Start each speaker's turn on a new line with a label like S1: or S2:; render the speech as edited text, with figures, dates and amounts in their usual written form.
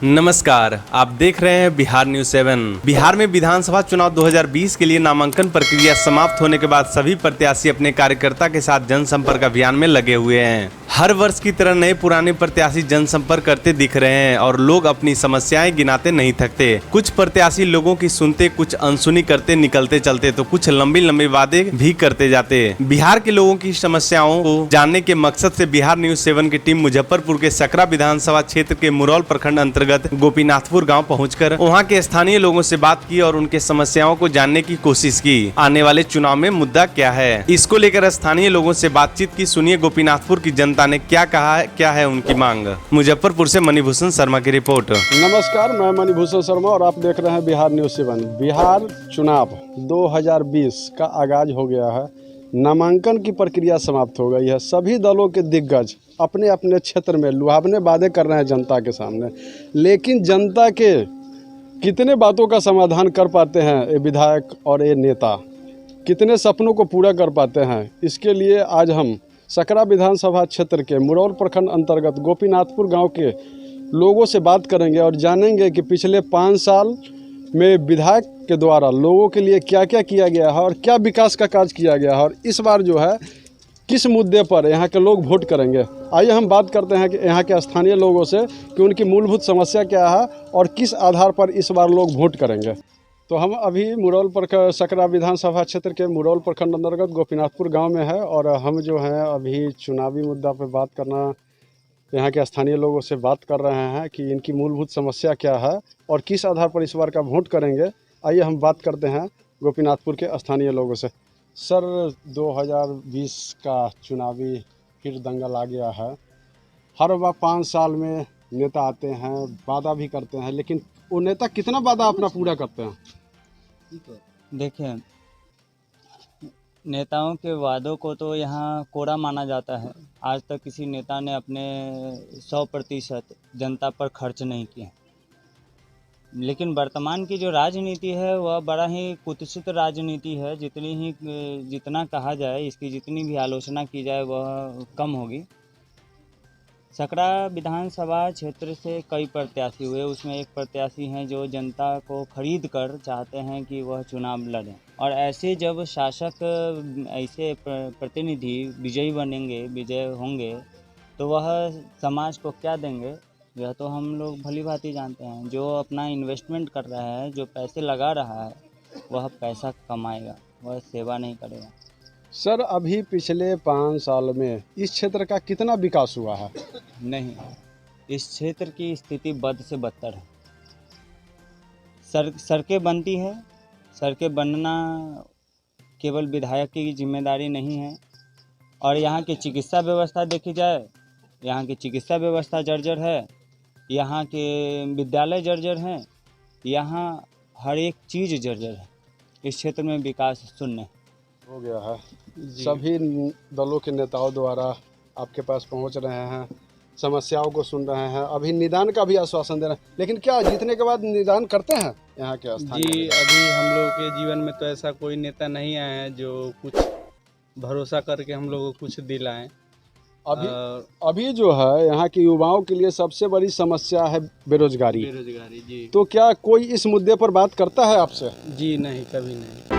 S1: नमस्कार, आप देख रहे हैं बिहार न्यूज 7। बिहार में विधानसभा चुनाव 2020 के लिए नामांकन प्रक्रिया समाप्त होने के बाद सभी प्रत्याशी अपने कार्यकर्ता के साथ जनसंपर्क अभियान में लगे हुए हैं। हर वर्ष की तरह नए पुराने प्रत्याशी जनसंपर्क करते दिख रहे हैं और लोग अपनी समस्याएं गिनाते नहीं थकते। कुछ प्रत्याशी लोगों की सुनते, कुछ अनसुनी करते निकलते चलते तो कुछ लंबी वादे भी करते जाते। बिहार के लोगों की समस्याओं को जानने के मकसद से बिहार न्यूज 7 की टीम मुजफ्फरपुर के सकरा विधानसभा क्षेत्र के मुरौल प्रखंड अंतर्गत गोपीनाथपुर गांव पहुंचकर वहां के स्थानीय लोगों से बात की और उनके समस्याओं को जानने की कोशिश की। आने वाले चुनाव में मुद्दा क्या है, इसको लेकर स्थानीय लोगों से बातचीत की। सुनिए गोपीनाथपुर की जनता ने क्या कहा है, क्या है उनकी मांग। मुजफ्फरपुर से मणिभूषण शर्मा की रिपोर्ट।
S2: नमस्कार, मैं मणिभूषण शर्मा और आप देख रहे हैं बिहार न्यूज 7। बिहार चुनाव 2020 का आगाज हो गया है। नामांकन की प्रक्रिया समाप्त हो गई है। सभी दलों के दिग्गज अपने अपने क्षेत्र में लुभावने वादे कर रहे हैं जनता के सामने, लेकिन जनता के कितने बातों का समाधान कर पाते हैं ये विधायक और ये नेता, कितने सपनों को पूरा कर पाते हैं। इसके लिए आज हम सकरा विधानसभा क्षेत्र के मुरौल प्रखंड अंतर्गत गोपीनाथपुर गांव के लोगों से बात करेंगे और जानेंगे कि पिछले 5 साल में विधायक के द्वारा लोगों के लिए क्या क्या किया गया है और क्या विकास का कार्य किया गया है और इस बार जो है किस मुद्दे पर यहाँ के लोग वोट करेंगे। आइए हम बात करते हैं कि यहाँ के स्थानीय लोगों से कि उनकी मूलभूत समस्या क्या है और किस आधार पर इस बार लोग वोट करेंगे। तो हम अभी सकरा विधानसभा क्षेत्र के मुरौल प्रखंड अंतर्गत गोपीनाथपुर गांव में है और हम जो हैं अभी चुनावी मुद्दा पर बात करना, यहाँ के स्थानीय लोगों से बात कर रहे हैं कि इनकी मूलभूत समस्या क्या है और किस आधार पर इस बार का वोट करेंगे। आइए हम बात करते हैं गोपीनाथपुर के स्थानीय लोगों से। सर, 2020 का चुनावी फिर दंगल आ गया है। हर बार 5 साल में नेता आते हैं, वादा भी करते हैं, लेकिन वो नेता कितना वादा अपना पूरा करते हैं?
S3: देखिए, नेताओं के वादों को तो यहाँ कोरा माना जाता है। आज तक किसी नेता ने अपने 100% जनता पर खर्च नहीं किया। लेकिन वर्तमान की जो राजनीति है वह बड़ा ही कुत्सित राजनीति है। जितना कहा जाए, इसकी जितनी भी आलोचना की जाए वह कम होगी। सकरा विधानसभा क्षेत्र से कई प्रत्याशी हुए, उसमें एक प्रत्याशी हैं जो जनता को खरीद कर चाहते हैं कि वह चुनाव लड़ें, और ऐसे जब शासक ऐसे प्रतिनिधि विजयी बनेंगे, विजय होंगे, तो वह समाज को क्या देंगे यह तो हम लोग भली भांति जानते हैं। जो अपना इन्वेस्टमेंट कर रहा है, जो पैसे लगा रहा है, वह पैसा कमाएगा, वह सेवा नहीं करेगा।
S2: सर, अभी पिछले 5 साल में इस क्षेत्र का कितना विकास हुआ है?
S3: नहीं, इस क्षेत्र की स्थिति बद से बदतर है। सड़कें बनती है, सड़कें बनना केवल विधायक की जिम्मेदारी नहीं है। और यहाँ की चिकित्सा व्यवस्था देखी जाए, यहाँ की चिकित्सा व्यवस्था जर्जर है, यहाँ के विद्यालय जर्जर हैं, यहाँ हर एक चीज़ जर्जर है। इस क्षेत्र में विकास शून्य
S2: हो गया है। सभी दलों के नेताओं द्वारा आपके पास पहुंच रहे हैं, समस्याओं को सुन रहे हैं, अभी निदान का भी आश्वासन दे रहे हैं, लेकिन क्या जीतने के बाद निदान करते हैं यहाँ के स्थानीय?
S4: जी, अभी हम लोगों के जीवन में तो ऐसा कोई नेता नहीं आया है जो कुछ भरोसा करके हम लोगों को कुछ दिलाएं।
S2: अभी जो है यहाँ के युवाओं के लिए सबसे बड़ी समस्या है बेरोजगारी।
S4: जी।
S2: तो क्या कोई इस मुद्दे पर बात करता है आपसे?
S4: जी नहीं, कभी नहीं।